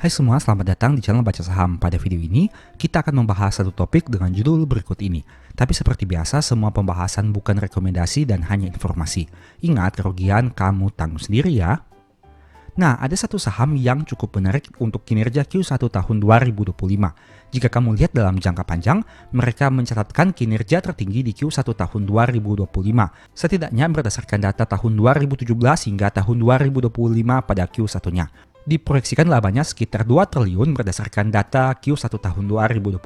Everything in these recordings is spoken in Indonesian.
Hai semua, selamat datang di channel Baca Saham. Pada video ini, kita akan membahas satu topik dengan judul berikut ini. Tapi seperti biasa, semua pembahasan bukan rekomendasi dan hanya informasi. Ingat, kerugian kamu tanggung sendiri ya. Nah, ada satu saham yang cukup menarik untuk kinerja Q1 tahun 2025. Jika kamu lihat dalam jangka panjang, mereka mencatatkan kinerja tertinggi di Q1 tahun 2025. Setidaknya berdasarkan data tahun 2017 hingga tahun 2025 pada Q1-nya. Diproyeksikan labanya sekitar 2 triliun berdasarkan data Q1 tahun 2025.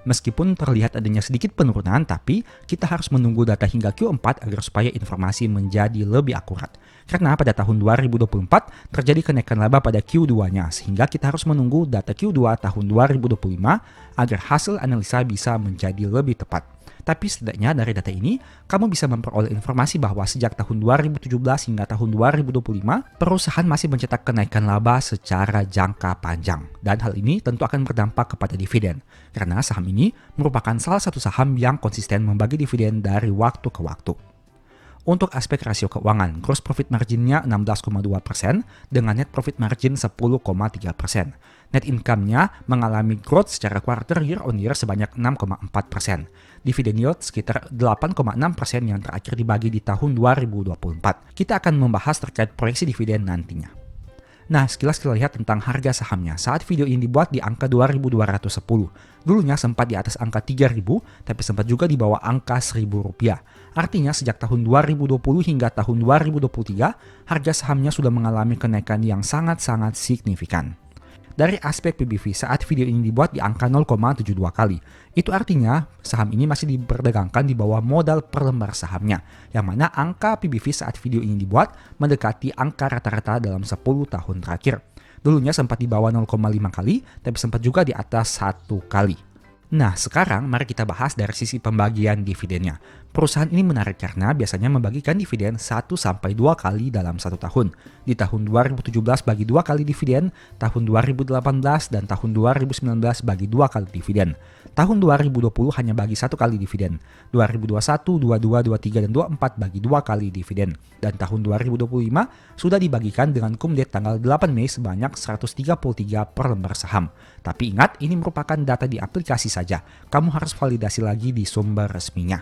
Meskipun terlihat adanya sedikit penurunan, tapi kita harus menunggu data hingga Q4 agar supaya informasi menjadi lebih akurat. Karena pada tahun 2024 terjadi kenaikan laba pada Q2-nya, sehingga kita harus menunggu data Q2 tahun 2025 agar hasil analisa bisa menjadi lebih tepat. Tapi setidaknya dari data ini, kamu bisa memperoleh informasi bahwa sejak tahun 2017 hingga tahun 2025, perusahaan masih mencetak kenaikan laba secara jangka panjang. Dan hal ini tentu akan berdampak kepada dividen, karena saham ini merupakan salah satu saham yang konsisten membagi dividen dari waktu ke waktu. Untuk aspek rasio keuangan, gross profit margin-nya 16,2% dengan net profit margin 10,3%. Net income-nya mengalami growth secara quarter year on year sebanyak 6,4%. Dividend yield sekitar 8,6% yang terakhir dibagi di tahun 2024. Kita akan membahas terkait proyeksi dividen nantinya. Nah, sekilas kita lihat tentang harga sahamnya. Saat video ini dibuat di angka 2.210. Dulunya sempat di atas angka 3.000, tapi sempat juga di bawah angka Rp1.000. Artinya sejak tahun 2020 hingga tahun 2023, harga sahamnya sudah mengalami kenaikan yang sangat-sangat signifikan. Dari aspek PBV saat video ini dibuat di angka 0,72 kali. Itu artinya saham ini masih diperdagangkan di bawah modal per lembar sahamnya, yang mana angka PBV saat video ini dibuat mendekati angka rata-rata dalam 10 tahun terakhir. Dulunya sempat di bawah 0,5 kali, tapi sempat juga di atas 1 kali. Nah, sekarang mari kita bahas dari sisi pembagian dividennya. Perusahaan ini menarik karena biasanya membagikan dividen 1-2 kali dalam 1 tahun. Di tahun 2017 bagi 2 kali dividen, tahun 2018 dan tahun 2019 bagi 2 kali dividen. Tahun 2020 hanya bagi 1 kali dividen. 2021, 22, 23, dan 24 bagi 2 kali dividen. Dan tahun 2025 sudah dibagikan dengan cum date tanggal 8 Mei sebanyak 133 per lembar saham. Tapi ingat, ini merupakan data di aplikasi saja. Kamu harus validasi lagi di sumber resminya.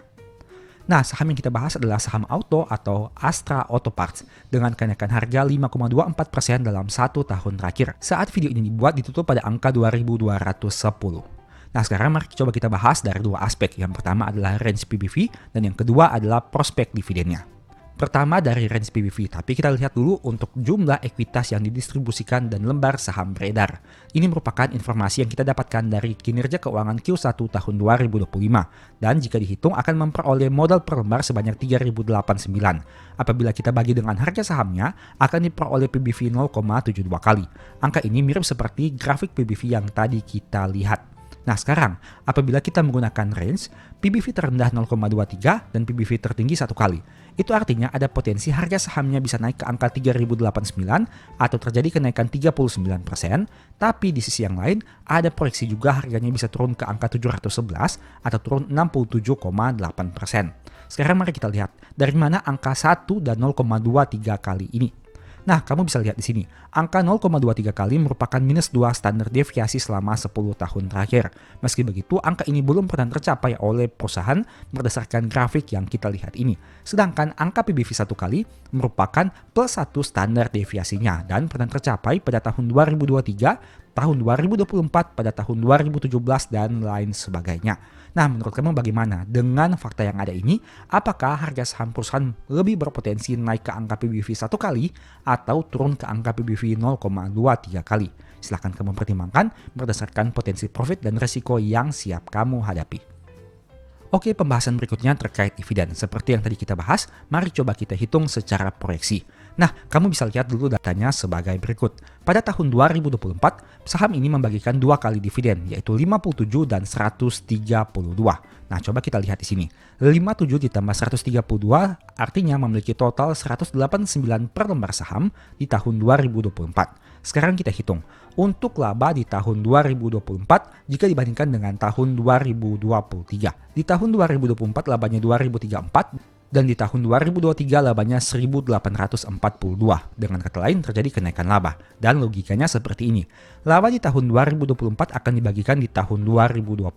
Nah, saham yang kita bahas adalah saham auto atau Astra Auto Parts dengan kenaikan harga 5,24% dalam 1 tahun terakhir. Saat video ini dibuat ditutup pada angka 2.210. Nah, sekarang mari coba kita bahas dari 2 aspek. Yang pertama adalah range PBV dan yang kedua adalah prospek dividennya. Pertama dari range PBV, tapi kita lihat dulu untuk jumlah ekuitas yang didistribusikan dan lembar saham beredar. Ini merupakan informasi yang kita dapatkan dari kinerja keuangan Q1 tahun 2025 dan jika dihitung akan memperoleh modal per lembar sebanyak 3.089. Apabila kita bagi dengan harga sahamnya akan diperoleh PBV 0,72 kali. Angka ini mirip seperti grafik PBV yang tadi kita lihat. Nah sekarang, apabila kita menggunakan range, PBV terendah 0,23 dan PBV tertinggi 1 kali. Itu artinya ada potensi harga sahamnya bisa naik ke angka 3.089 atau terjadi kenaikan 39%, tapi di sisi yang lain ada proyeksi juga harganya bisa turun ke angka 711 atau turun 67,8%. Sekarang mari kita lihat dari mana angka 1 dan 0,23 kali ini. Nah, kamu bisa lihat di sini, angka 0,23 kali merupakan minus 2 standar deviasi selama 10 tahun terakhir. Meski begitu, angka ini belum pernah tercapai oleh perusahaan berdasarkan grafik yang kita lihat ini. Sedangkan angka PBV 1 kali merupakan plus 1 standar deviasinya dan pernah tercapai pada tahun 2023, tahun 2024, pada tahun 2017, dan lain sebagainya. Nah, menurut kamu bagaimana? Dengan fakta yang ada ini, apakah harga saham perusahaan lebih berpotensi naik ke angka PBV 1 kali atau turun ke angka PBV 0,23 kali? Silahkan kamu pertimbangkan berdasarkan potensi profit dan resiko yang siap kamu hadapi. Oke, pembahasan berikutnya terkait dividen. Seperti yang tadi kita bahas, mari coba kita hitung secara proyeksi. Nah, kamu bisa lihat dulu datanya sebagai berikut. Pada tahun 2024, saham ini membagikan 2 kali dividen, yaitu 57 dan 132. Nah, coba kita lihat di sini. 57 ditambah 132 artinya memiliki total 189 per lembar saham di tahun 2024. Sekarang kita hitung. Untuk laba di tahun 2024 jika dibandingkan dengan tahun 2023. Di tahun 2024 labanya 2034 Dan di tahun 2023 labanya 1.842. Dengan kata lain terjadi kenaikan laba. Dan logikanya seperti ini. Laba di tahun 2024 akan dibagikan di tahun 2025.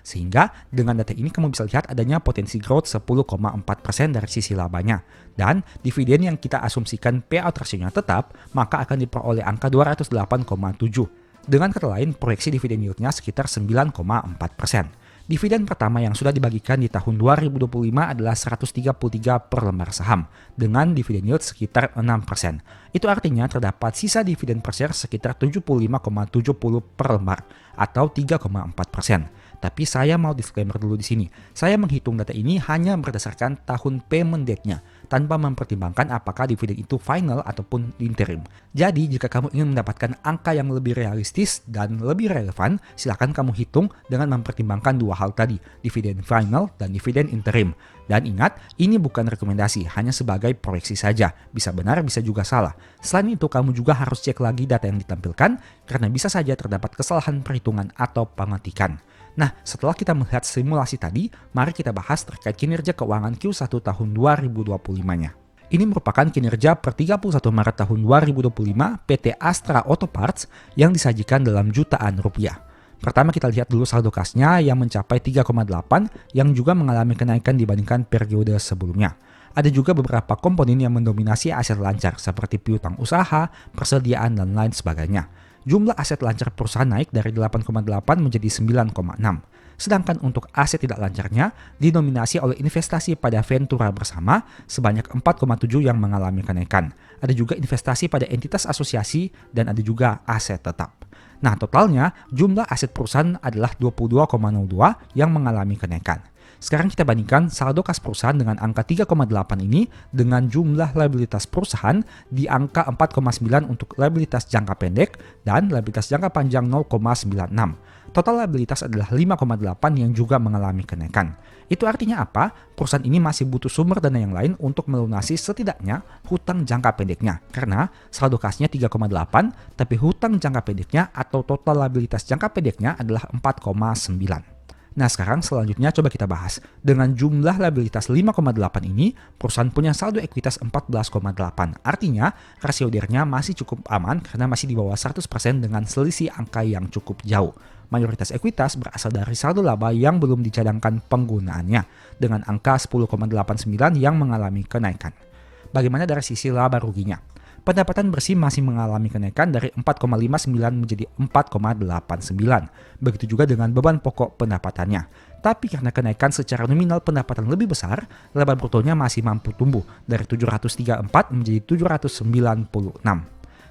Sehingga dengan data ini kamu bisa lihat adanya potensi growth 10,4% dari sisi labanya. Dan dividen yang kita asumsikan payout ratio-nya tetap, maka akan diperoleh angka 208,7. Dengan kata lain, proyeksi dividen yield-nya sekitar 9,4%. Dividen pertama yang sudah dibagikan di tahun 2025 adalah 133 per lembar saham dengan dividen yield sekitar 6%. Itu artinya terdapat sisa dividen per share sekitar 75,70 per lembar atau 3,4%. Tapi saya mau disclaimer dulu di sini. Saya menghitung data ini hanya berdasarkan tahun payment date-nya tanpa mempertimbangkan apakah dividen itu final ataupun interim. Jadi jika kamu ingin mendapatkan angka yang lebih realistis dan lebih relevan, silakan kamu hitung dengan mempertimbangkan dua hal tadi, dividen final dan dividen interim. Dan ingat, ini bukan rekomendasi, hanya sebagai proyeksi saja. Bisa benar, bisa juga salah. Selain itu, kamu juga harus cek lagi data yang ditampilkan karena bisa saja terdapat kesalahan perhitungan atau pengetikan. Nah, setelah kita melihat simulasi tadi, mari kita bahas terkait kinerja keuangan Q1 tahun 2025-nya. Ini merupakan kinerja per 31 Maret tahun 2025 PT Astra Auto Parts yang disajikan dalam jutaan rupiah. Pertama kita lihat dulu saldo kasnya yang mencapai 3,8 yang juga mengalami kenaikan dibandingkan periode sebelumnya. Ada juga beberapa komponen yang mendominasi aset lancar seperti piutang usaha, persediaan, dan lain sebagainya. Jumlah aset lancar perusahaan naik dari 8,8 menjadi 9,6. Sedangkan untuk aset tidak lancarnya didominasi oleh investasi pada Ventura bersama sebanyak 4,7 yang mengalami kenaikan. Ada juga investasi pada entitas asosiasi dan ada juga aset tetap. Nah, totalnya jumlah aset perusahaan adalah 22,02 yang mengalami kenaikan. Sekarang kita bandingkan saldo kas perusahaan dengan angka 3,8 ini dengan jumlah liabilitas perusahaan di angka 4,9 untuk liabilitas jangka pendek dan liabilitas jangka panjang 0,96. Total liabilitas adalah 5,8 yang juga mengalami kenaikan. Itu artinya apa? Perusahaan ini masih butuh sumber dana yang lain untuk melunasi setidaknya hutang jangka pendeknya. Karena saldo kasnya 3,8, tapi hutang jangka pendeknya atau total liabilitas jangka pendeknya adalah 4,9. Nah sekarang selanjutnya coba kita bahas. Dengan jumlah liabilitas 5,8 ini, perusahaan punya saldo ekuitas 14,8. Artinya rasio DER-nya masih cukup aman karena masih di bawah 100% dengan selisih angka yang cukup jauh. Mayoritas ekuitas berasal dari saldo laba yang belum dicadangkan penggunaannya dengan angka 10,89 yang mengalami kenaikan. Bagaimana dari sisi laba ruginya? Pendapatan bersih masih mengalami kenaikan dari 4,59 menjadi 4,89. Begitu juga dengan beban pokok pendapatannya. Tapi karena kenaikan secara nominal pendapatan lebih besar, laba brutonya masih mampu tumbuh dari 734 menjadi 796.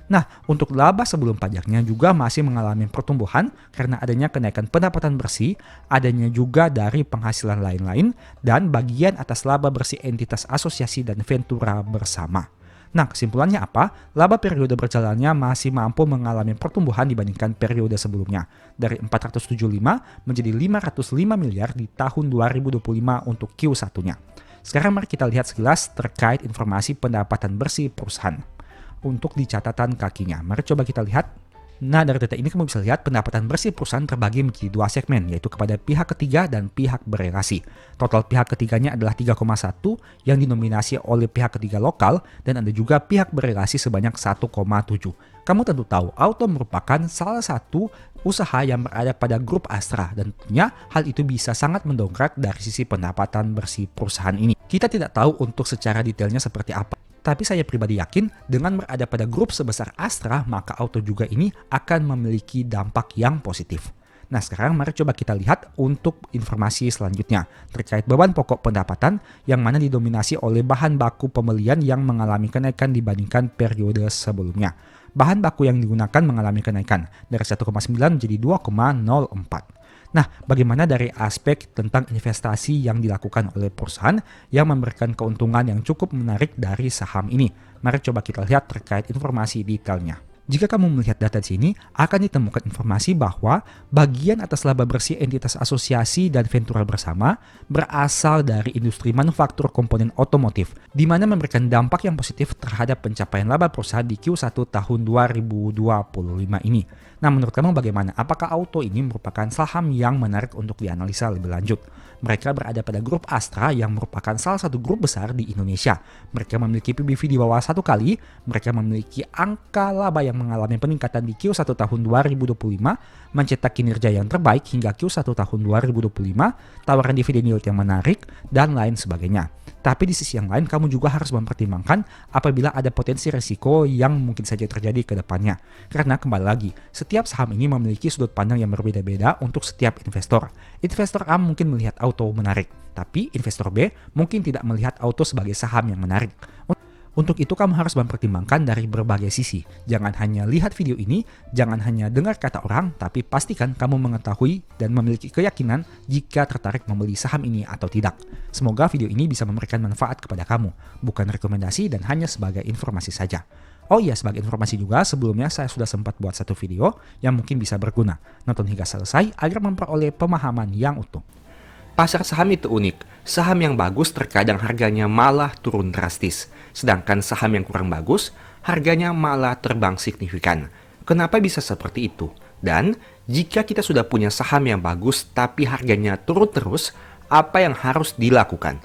Nah, untuk laba sebelum pajaknya juga masih mengalami pertumbuhan karena adanya kenaikan pendapatan bersih, adanya juga dari penghasilan lain-lain, dan bagian atas laba bersih entitas asosiasi dan Ventura bersama. Nah, kesimpulannya apa? Laba periode berjalannya masih mampu mengalami pertumbuhan dibandingkan periode sebelumnya. Dari 475 menjadi 505 miliar di tahun 2025 untuk Q1-nya. Sekarang mari kita lihat sekilas terkait informasi pendapatan bersih perusahaan. Untuk di catatan kakinya, mari coba kita lihat. Nah, dari data ini kamu bisa lihat pendapatan bersih perusahaan terbagi menjadi dua segmen, yaitu kepada pihak ketiga dan pihak berelasi. Total pihak ketiganya adalah 3,1 yang dinominasi oleh pihak ketiga lokal dan ada juga pihak berelasi sebanyak 1,7. Kamu tentu tahu, Auto merupakan salah satu usaha yang berada pada grup Astra dan tentunya hal itu bisa sangat mendongkrak dari sisi pendapatan bersih perusahaan ini. Kita tidak tahu untuk secara detailnya seperti apa. Tapi saya pribadi yakin dengan berada pada grup sebesar Astra, maka Auto juga ini akan memiliki dampak yang positif. Nah sekarang mari coba kita lihat untuk informasi selanjutnya terkait beban pokok pendapatan yang mana didominasi oleh bahan baku pembelian yang mengalami kenaikan dibandingkan periode sebelumnya. Bahan baku yang digunakan mengalami kenaikan dari 1,9 menjadi 2,04. Nah, bagaimana dari aspek tentang investasi yang dilakukan oleh perusahaan yang memberikan keuntungan yang cukup menarik dari saham ini? Mari coba kita lihat terkait informasi detailnya. Jika kamu melihat data di sini, akan ditemukan informasi bahwa bagian atas laba bersih entitas asosiasi dan Ventura bersama berasal dari industri manufaktur komponen otomotif, di mana memberikan dampak yang positif terhadap pencapaian laba perusahaan di Q1 tahun 2025 ini. Nah, menurut kamu bagaimana? Apakah Auto ini merupakan saham yang menarik untuk dianalisa lebih lanjut? Mereka berada pada grup Astra yang merupakan salah satu grup besar di Indonesia. Mereka memiliki PBV di bawah 1 kali, mereka memiliki angka laba yang mengalami peningkatan di Q1 tahun 2025, mencetak kinerja yang terbaik hingga Q1 tahun 2025, tawaran dividen yield yang menarik, dan lain sebagainya. Tapi di sisi yang lain, kamu juga harus mempertimbangkan apabila ada potensi risiko yang mungkin saja terjadi ke depannya. Karena kembali lagi, setiap saham ini memiliki sudut pandang yang berbeda-beda untuk setiap investor. Investor A mungkin melihat auto menarik, tapi investor B mungkin tidak melihat auto sebagai saham yang menarik. Untuk itu kamu harus mempertimbangkan dari berbagai sisi. Jangan hanya lihat video ini, jangan hanya dengar kata orang, tapi pastikan kamu mengetahui dan memiliki keyakinan jika tertarik membeli saham ini atau tidak. Semoga video ini bisa memberikan manfaat kepada kamu, bukan rekomendasi dan hanya sebagai informasi saja. Oh iya, sebagai informasi juga, sebelumnya saya sudah sempat buat satu video yang mungkin bisa berguna. Nonton hingga selesai agar memperoleh pemahaman yang utuh. Pasar saham itu unik. Saham yang bagus terkadang harganya malah turun drastis. Sedangkan saham yang kurang bagus, harganya malah terbang signifikan. Kenapa bisa seperti itu? Dan jika kita sudah punya saham yang bagus tapi harganya turun terus, apa yang harus dilakukan?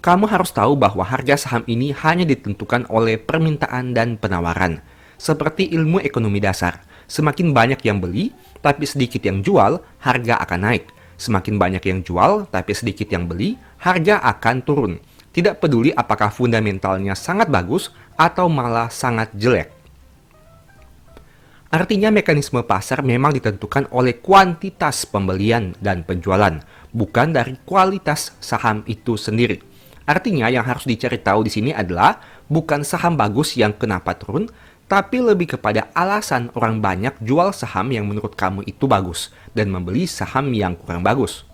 Kamu harus tahu bahwa harga saham ini hanya ditentukan oleh permintaan dan penawaran. Seperti ilmu ekonomi dasar, semakin banyak yang beli, tapi sedikit yang jual, harga akan naik. Semakin banyak yang jual, tapi sedikit yang beli, harga akan turun. Tidak peduli apakah fundamentalnya sangat bagus atau malah sangat jelek. Artinya mekanisme pasar memang ditentukan oleh kuantitas pembelian dan penjualan, bukan dari kualitas saham itu sendiri. Artinya yang harus dicari tahu di sini adalah bukan saham bagus yang kenapa turun, tapi lebih kepada alasan orang banyak jual saham yang menurut kamu itu bagus dan membeli saham yang kurang bagus.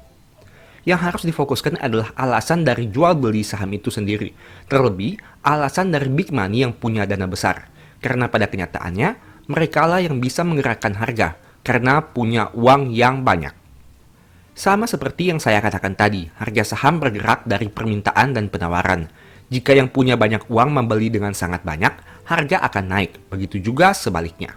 Yang harus difokuskan adalah alasan dari jual beli saham itu sendiri, terlebih alasan dari big money yang punya dana besar. Karena pada kenyataannya, merekalah yang bisa menggerakkan harga karena punya uang yang banyak. Sama seperti yang saya katakan tadi, harga saham bergerak dari permintaan dan penawaran. Jika yang punya banyak uang membeli dengan sangat banyak, harga akan naik. Begitu juga sebaliknya.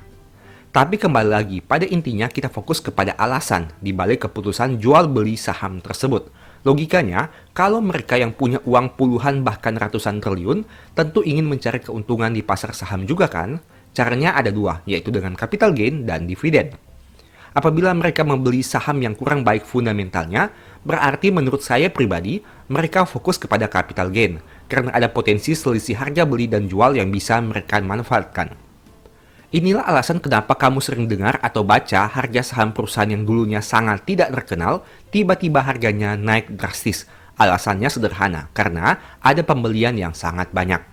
Tapi kembali lagi, pada intinya kita fokus kepada alasan di balik keputusan jual beli saham tersebut. Logikanya, kalau mereka yang punya uang puluhan bahkan ratusan triliun, tentu ingin mencari keuntungan di pasar saham juga kan? Caranya ada dua, yaitu dengan capital gain dan dividen. Apabila mereka membeli saham yang kurang baik fundamentalnya, berarti menurut saya pribadi, mereka fokus kepada capital gain, karena ada potensi selisih harga beli dan jual yang bisa mereka manfaatkan. Inilah alasan kenapa kamu sering dengar atau baca harga saham perusahaan yang dulunya sangat tidak terkenal, tiba-tiba harganya naik drastis. Alasannya sederhana, karena ada pembelian yang sangat banyak.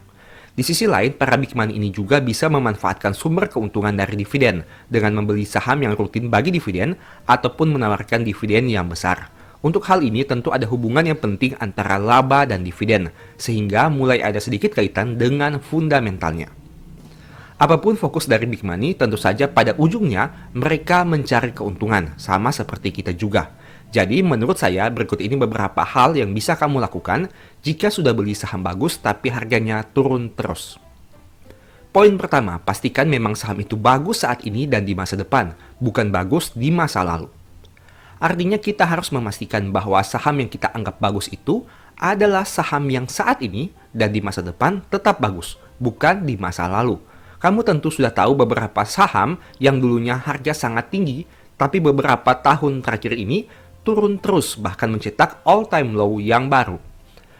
Di sisi lain, para big money ini juga bisa memanfaatkan sumber keuntungan dari dividen dengan membeli saham yang rutin bagi dividen ataupun menawarkan dividen yang besar. Untuk hal ini tentu ada hubungan yang penting antara laba dan dividen, sehingga mulai ada sedikit kaitan dengan fundamentalnya. Apapun fokus dari big money, tentu saja pada ujungnya mereka mencari keuntungan, sama seperti kita juga. Jadi menurut saya berikut ini beberapa hal yang bisa kamu lakukan jika sudah beli saham bagus tapi harganya turun terus. Poin pertama, pastikan memang saham itu bagus saat ini dan di masa depan, bukan bagus di masa lalu. Artinya kita harus memastikan bahwa saham yang kita anggap bagus itu adalah saham yang saat ini dan di masa depan tetap bagus, bukan di masa lalu. Kamu tentu sudah tahu beberapa saham yang dulunya harga sangat tinggi, tapi beberapa tahun terakhir ini turun terus bahkan mencetak all-time low yang baru.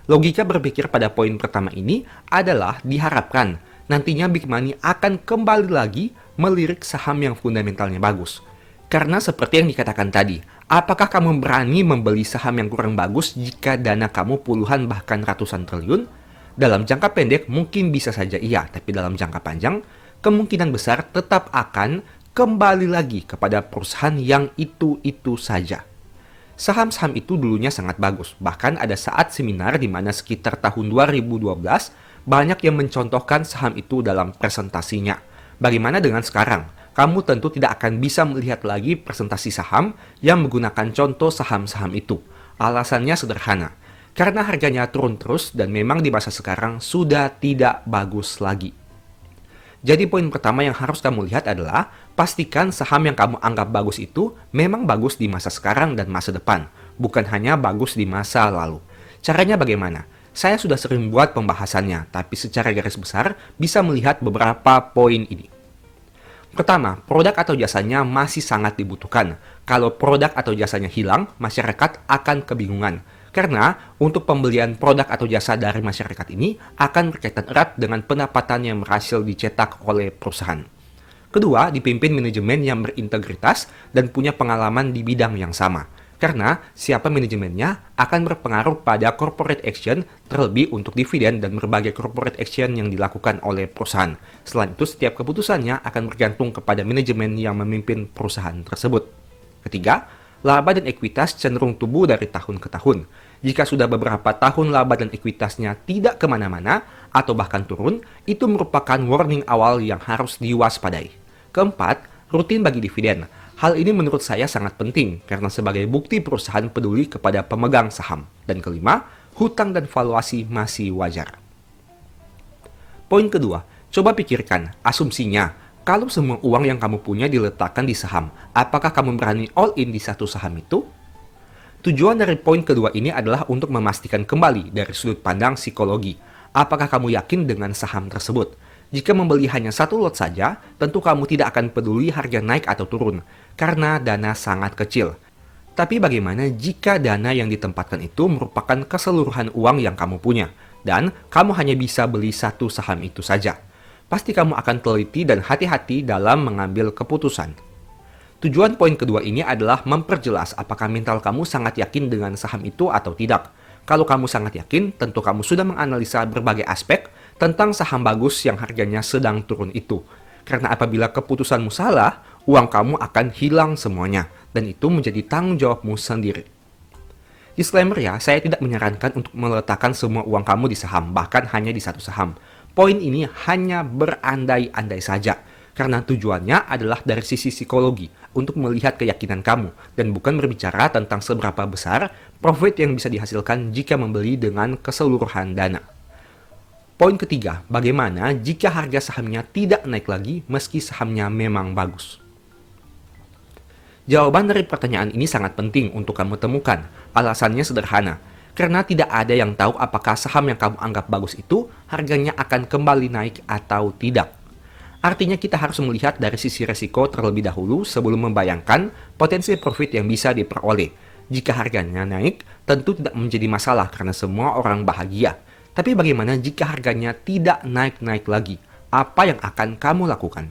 Logika berpikir pada poin pertama ini adalah diharapkan nantinya big money akan kembali lagi melirik saham yang fundamentalnya bagus. Karena seperti yang dikatakan tadi, apakah kamu berani membeli saham yang kurang bagus jika dana kamu puluhan bahkan ratusan triliun? Dalam jangka pendek mungkin bisa saja iya, tapi dalam jangka panjang kemungkinan besar tetap akan kembali lagi kepada perusahaan yang itu-itu saja. Saham-saham itu dulunya sangat bagus, bahkan ada saat seminar di mana sekitar tahun 2012 banyak yang mencontohkan saham itu dalam presentasinya. Bagaimana dengan sekarang? Kamu tentu tidak akan bisa melihat lagi presentasi saham yang menggunakan contoh saham-saham itu. Alasannya sederhana, karena harganya turun terus dan memang di masa sekarang sudah tidak bagus lagi. Jadi poin pertama yang harus kamu lihat adalah pastikan saham yang kamu anggap bagus itu memang bagus di masa sekarang dan masa depan, bukan hanya bagus di masa lalu. Caranya bagaimana? Saya sudah sering buat pembahasannya, tapi secara garis besar bisa melihat beberapa poin ini. Pertama, produk atau jasanya masih sangat dibutuhkan. Kalau produk atau jasanya hilang, masyarakat akan kebingungan. Karena untuk pembelian produk atau jasa dari masyarakat ini akan berkaitan erat dengan pendapatan yang berhasil dicetak oleh perusahaan. Kedua, dipimpin manajemen yang berintegritas dan punya pengalaman di bidang yang sama. Karena siapa manajemennya akan berpengaruh pada corporate action, terlebih untuk dividen dan berbagai corporate action yang dilakukan oleh perusahaan. Selain itu, setiap keputusannya akan bergantung kepada manajemen yang memimpin perusahaan tersebut. Ketiga, laba dan ekuitas cenderung tumbuh dari tahun ke tahun. Jika sudah beberapa tahun laba dan ekuitasnya tidak kemana-mana atau bahkan turun, itu merupakan warning awal yang harus diwaspadai. Keempat, rutin bagi dividen. Hal ini menurut saya sangat penting karena sebagai bukti perusahaan peduli kepada pemegang saham. Dan kelima, hutang dan valuasi masih wajar. Poin kedua, coba pikirkan asumsinya. Kalau semua uang yang kamu punya diletakkan di saham, apakah kamu berani all in di satu saham itu? Tujuan dari poin kedua ini adalah untuk memastikan kembali dari sudut pandang psikologi. Apakah kamu yakin dengan saham tersebut? Jika membeli hanya satu lot saja, tentu kamu tidak akan peduli harga naik atau turun, karena dana sangat kecil. Tapi bagaimana jika dana yang ditempatkan itu merupakan keseluruhan uang yang kamu punya, dan kamu hanya bisa beli satu saham itu saja? Pasti kamu akan teliti dan hati-hati dalam mengambil keputusan. Tujuan poin kedua ini adalah memperjelas apakah mental kamu sangat yakin dengan saham itu atau tidak. Kalau kamu sangat yakin, tentu kamu sudah menganalisa berbagai aspek tentang saham bagus yang harganya sedang turun itu. Karena apabila keputusanmu salah, uang kamu akan hilang semuanya, dan itu menjadi tanggung jawabmu sendiri. Disclaimer ya, saya tidak menyarankan untuk meletakkan semua uang kamu di saham, bahkan hanya di satu saham. Poin ini hanya berandai-andai saja. Karena tujuannya adalah dari sisi psikologi untuk melihat keyakinan kamu dan bukan berbicara tentang seberapa besar profit yang bisa dihasilkan jika membeli dengan keseluruhan dana. Poin ketiga, bagaimana jika harga sahamnya tidak naik lagi meski sahamnya memang bagus? Jawaban dari pertanyaan ini sangat penting untuk kamu temukan. Alasannya sederhana, karena tidak ada yang tahu apakah saham yang kamu anggap bagus itu harganya akan kembali naik atau tidak. Artinya kita harus melihat dari sisi resiko terlebih dahulu sebelum membayangkan potensi profit yang bisa diperoleh. Jika harganya naik, tentu tidak menjadi masalah karena semua orang bahagia. Tapi bagaimana jika harganya tidak naik-naik lagi? Apa yang akan kamu lakukan?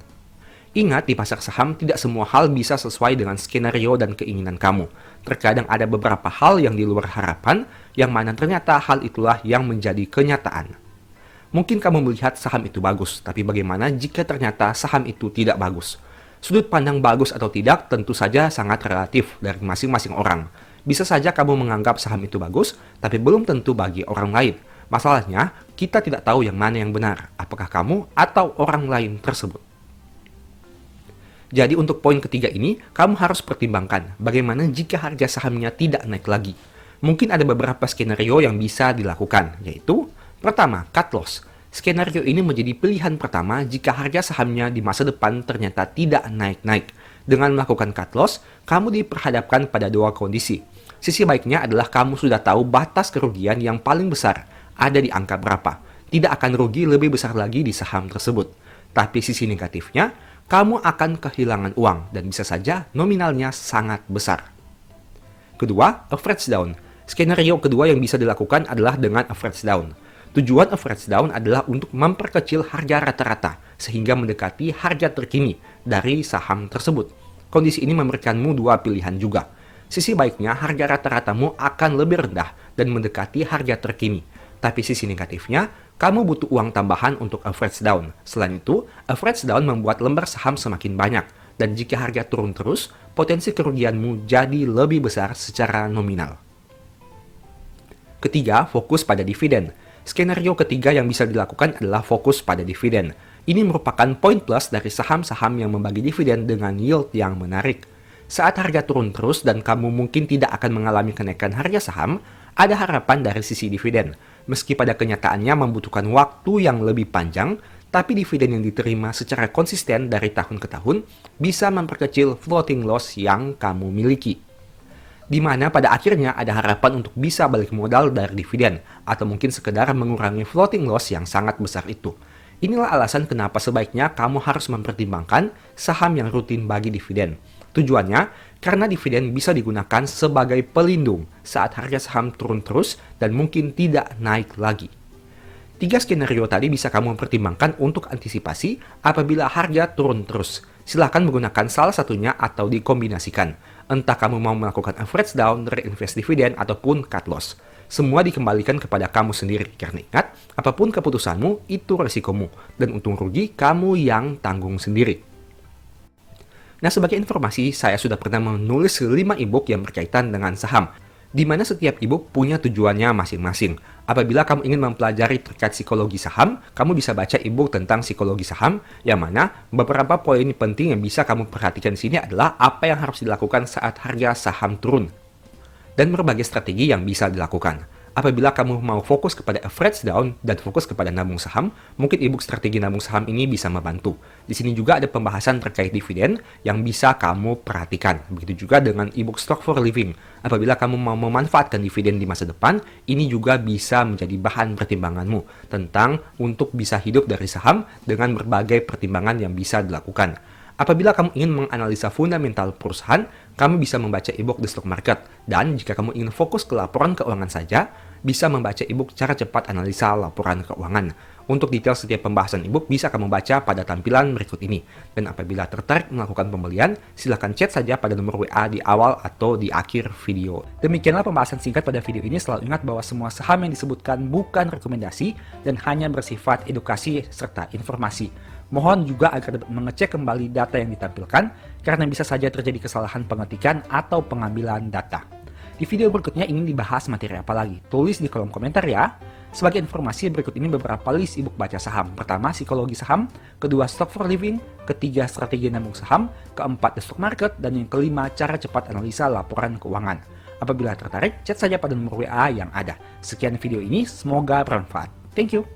Ingat, di pasar saham tidak semua hal bisa sesuai dengan skenario dan keinginan kamu. Terkadang ada beberapa hal yang di luar harapan, yang mana ternyata hal itulah yang menjadi kenyataan. Mungkin kamu melihat saham itu bagus, tapi bagaimana jika ternyata saham itu tidak bagus? Sudut pandang bagus atau tidak tentu saja sangat relatif dari masing-masing orang. Bisa saja kamu menganggap saham itu bagus, tapi belum tentu bagi orang lain. Masalahnya, kita tidak tahu yang mana yang benar, apakah kamu atau orang lain tersebut. Jadi untuk poin ketiga ini, kamu harus pertimbangkan bagaimana jika harga sahamnya tidak naik lagi. Mungkin ada beberapa skenario yang bisa dilakukan, yaitu pertama, cut loss. Skenario ini menjadi pilihan pertama jika harga sahamnya di masa depan ternyata tidak naik-naik. Dengan melakukan cut loss, kamu diperhadapkan pada dua kondisi. Sisi baiknya adalah kamu sudah tahu batas kerugian yang paling besar ada di angka berapa. Tidak akan rugi lebih besar lagi di saham tersebut. Tapi sisi negatifnya, kamu akan kehilangan uang dan bisa saja nominalnya sangat besar. Kedua, average down. Skenario kedua yang bisa dilakukan adalah dengan average down. Tujuan average down adalah untuk memperkecil harga rata-rata sehingga mendekati harga terkini dari saham tersebut. Kondisi ini memberikanmu dua pilihan juga. Sisi baiknya harga rata-ratamu akan lebih rendah dan mendekati harga terkini. Tapi sisi negatifnya, kamu butuh uang tambahan untuk average down. Selain itu, average down membuat lembar saham semakin banyak. Dan jika harga turun terus, potensi kerugianmu jadi lebih besar secara nominal. Ketiga, fokus pada dividen. Skenario ketiga yang bisa dilakukan adalah fokus pada dividen. Ini merupakan poin plus dari saham-saham yang membagi dividen dengan yield yang menarik. Saat harga turun terus dan kamu mungkin tidak akan mengalami kenaikan harga saham, ada harapan dari sisi dividen. Meski pada kenyataannya membutuhkan waktu yang lebih panjang, tapi dividen yang diterima secara konsisten dari tahun ke tahun bisa memperkecil floating loss yang kamu miliki. di mana pada akhirnya ada harapan untuk bisa balik modal dari dividen, atau mungkin sekedar mengurangi floating loss yang sangat besar itu. Inilah alasan kenapa sebaiknya kamu harus mempertimbangkan saham yang rutin bagi dividen. Tujuannya, karena dividen bisa digunakan sebagai pelindung saat harga saham turun terus dan mungkin tidak naik lagi. 3 skenario tadi bisa kamu pertimbangkan untuk antisipasi apabila harga turun terus. Silahkan menggunakan salah satunya atau dikombinasikan. Entah kamu mau melakukan average down, reinvest dividen, ataupun cut loss. Semua dikembalikan kepada kamu sendiri. Karena ingat, apapun keputusanmu, itu resikomu. Dan untung rugi, kamu yang tanggung sendiri. Nah, sebagai informasi, saya sudah pernah menulis 5 ebook yang berkaitan dengan saham, di mana setiap ebook punya tujuannya masing-masing. Apabila kamu ingin mempelajari terkait psikologi saham, kamu bisa baca ebook tentang psikologi saham, yang mana beberapa poin penting yang bisa kamu perhatikan di sini adalah apa yang harus dilakukan saat harga saham turun, dan berbagai strategi yang bisa dilakukan. Apabila kamu mau fokus kepada average down dan fokus kepada nabung saham, mungkin ebook strategi nabung saham ini bisa membantu. Di sini juga ada pembahasan terkait dividen yang bisa kamu perhatikan. Begitu juga dengan ebook Stock for Living. Apabila kamu mau memanfaatkan dividen di masa depan, ini juga bisa menjadi bahan pertimbanganmu tentang untuk bisa hidup dari saham dengan berbagai pertimbangan yang bisa dilakukan. Apabila kamu ingin menganalisa fundamental perusahaan, kamu bisa membaca ebook The Stock Market. Dan jika kamu ingin fokus ke laporan keuangan saja, bisa membaca ebook Cara Cepat Analisa Laporan Keuangan. Untuk detail setiap pembahasan ebook bisa kamu baca pada tampilan berikut ini. Dan apabila tertarik melakukan pembelian, silahkan chat saja pada nomor WA di awal atau di akhir video. Demikianlah pembahasan singkat pada video ini. Selalu ingat bahwa semua saham yang disebutkan bukan rekomendasi dan hanya bersifat edukasi serta informasi. Mohon juga agar dapat mengecek kembali data yang ditampilkan, karena bisa saja terjadi kesalahan pengetikan atau pengambilan data. Di video berikutnya ingin dibahas materi apa lagi? Tulis di kolom komentar ya. Sebagai informasi, berikut ini beberapa list ebook baca saham. Pertama, psikologi saham. Kedua, Stock for Living. Ketiga, strategi nabung saham. Keempat, The Stock Market. Dan yang kelima, cara cepat analisa laporan keuangan. Apabila tertarik, chat saja pada nomor WA yang ada. Sekian video ini, semoga bermanfaat. Thank you.